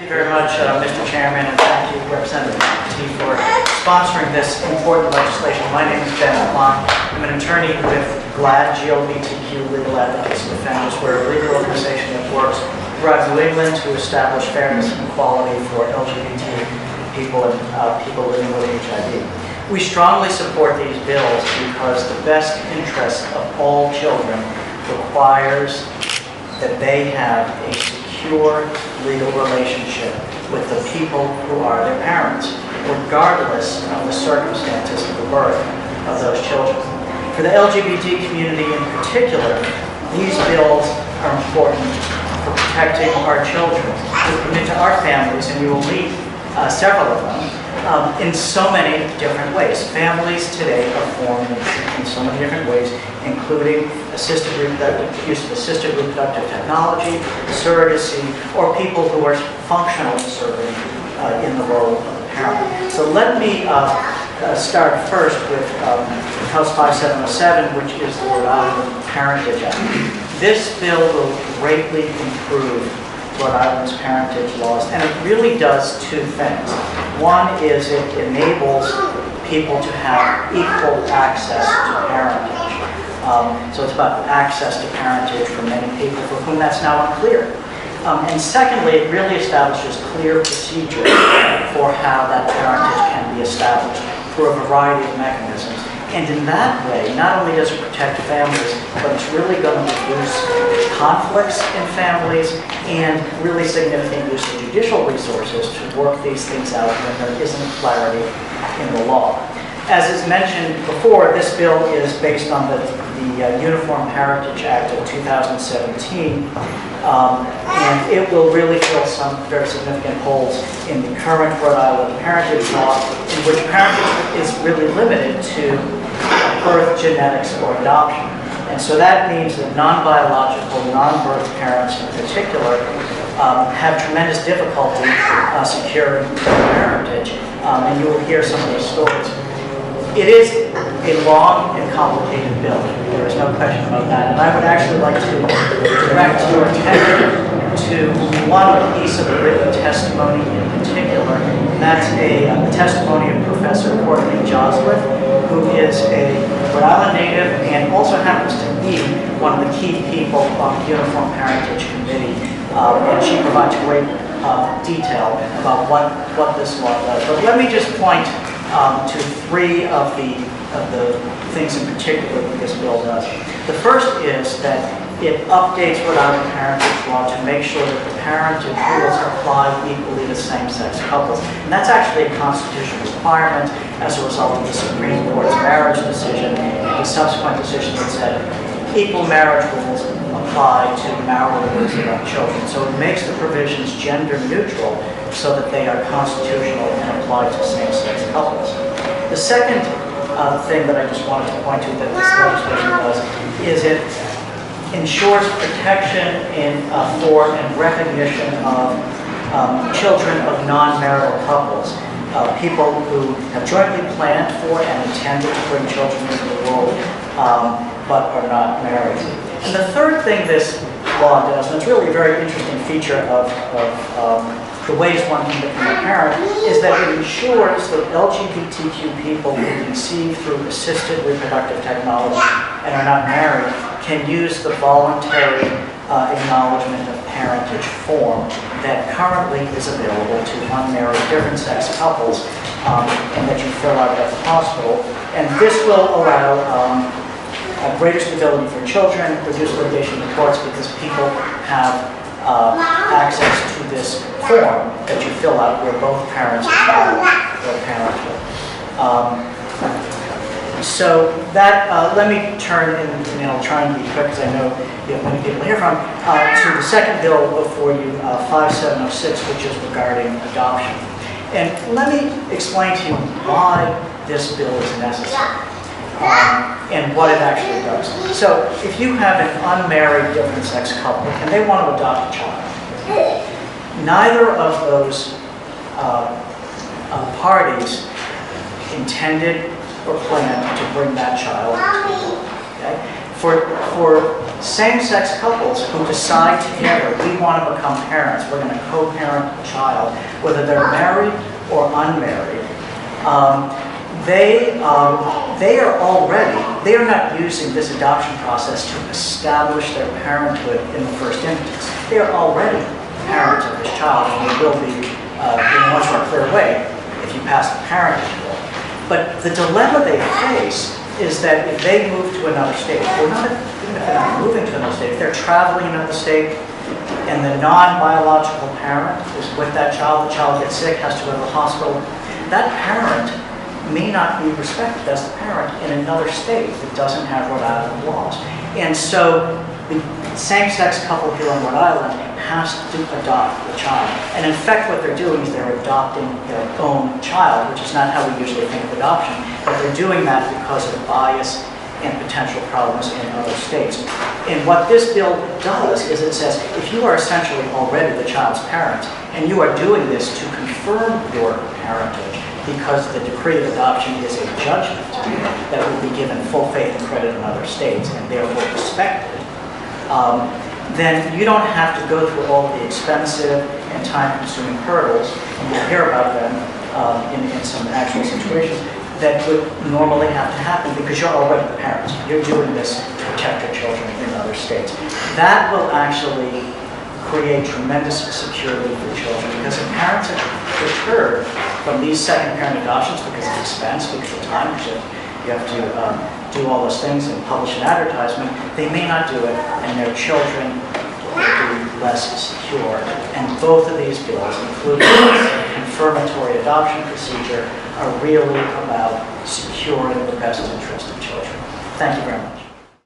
you very much, Mr. Chairman, and thank you, Representative T, for sponsoring this important legislation. My name is Jenna Mom. I'm an attorney with Black GLBTQ Legal Ethics and Founders. We're a legal organization that works throughout New England to establish fairness and equality for LGBT people and people living with HIV. We strongly support these bills because the best interest of all children requires that they have a secure legal relationship with the people who are their parents, regardless of the circumstances of the birth of those children. For the LGBT community in particular, these bills are important for protecting our children who come into our families, and you will meet several of them in so many different ways. Families today are formed in so many different ways, including use of assisted reproductive technology, surrogacy, or people who are functionally serving in the role of a parent. So let me start first with House 5707, which is the Rhode Island Parentage Act. This bill will greatly improve Rhode Island's parentage laws, and it really does two things. One is it enables people to have equal access to parentage. So it's about access to parentage for many people for whom that's now unclear. And secondly, it really establishes clear procedures for how that parentage can be established through a variety of mechanisms. And in that way, not only does it protect families, but it's really going to reduce conflicts in families and really significant use of judicial resources to work these things out when there isn't clarity in the law. As is mentioned before, this bill is based on the Uniform Parentage Act of 2017, and it will really fill some very significant holes in the current Rhode Island parentage law, in which parentage is really limited to birth, genetics, or adoption. And so that means that non-biological, non-birth parents in particular have tremendous difficulty securing parentage, and you will hear some of those stories. It is a long and complicated bill. There is no question about that. And I would actually like to direct your attention to one piece of the written testimony in particular. And that's a testimony of Professor Courtney Josliffe, who is a Rhode Island native and also happens to be one of the key people on the Uniform Parentage Committee. And she provides great detail about what this law does. But let me just point to three of the things in particular that this bill does. The first is that it updates Rhode Island parentage law to make sure that the parentage rules apply equally to same-sex couples. And that's actually a constitutional requirement as a result of the Supreme Court's marriage decision and the subsequent decision that said equal marriage rules apply to marital and children. So it makes the provisions gender neutral so that they are constitutional and apply to same-sex couples. The second thing that I just wanted to point to that this legislation does is it ensures protection for and recognition of children of non-marital couples, people who have jointly planned for and intended to bring children into the world, but are not married. And the third thing this law does, and it's really a very interesting feature of the ways one can become a parent, is that it ensures that LGBTQ people who conceive through assisted reproductive technology and are not married can use the voluntary acknowledgement of parentage form that currently is available to unmarried different sex couples and that you fill out at the hospital. And this will allow greater stability for children, reduce litigation in courts because people have access to this form that you fill out where both parents are their parenthood. So that, let me turn, and I'll try and be quick because I know you have many people to hear from, to the second bill before you, 5706, which is regarding adoption. And let me explain to you why this bill is necessary. And what it actually does. So if you have an unmarried different sex couple and they want to adopt a child, neither of those parties intended or planned to bring that child into the world. Okay? For Same-sex couples who decide together, we want to become parents, we're going to co-parent a child, whether they're married or unmarried, they are not using this adoption process to establish their parenthood in the first instance. They are already parents of this child, and they will be in a much more clear way if you pass the parentage bill. But the dilemma they face is that if they move to another state, or not even if they're not moving to another state, if they're traveling in another state, and the non-biological parent is with that child, the child gets sick, has to go to the hospital, that parent may not be respected as the parent in another state that doesn't have Rhode Island laws. And so the same-sex couple here in Rhode Island has to adopt the child. And in fact, what they're doing is they're adopting their own child, which is not how we usually think of adoption, but they're doing that because of bias and potential problems in other states. And what this bill does is it says, if you are essentially already the child's parent, and you are doing this to confirm your parentage, because the decree of adoption is a judgment that will be given full faith and credit in other states, and therefore respected, then you don't have to go through all the expensive and time-consuming hurdles, and we'll hear about them in some actual situations, that would normally have to happen because you're already the parents. You're doing this to protect your children in other states. That will actually create tremendous security for children, because if parents are deterred from these second parent adoptions because of expense, because of time, you have to do all those things and publish an advertisement, they may not do it, and their children will be less secure. And both of these bills, including the confirmatory adoption procedure, are really about securing the best interest of children. Thank you very much.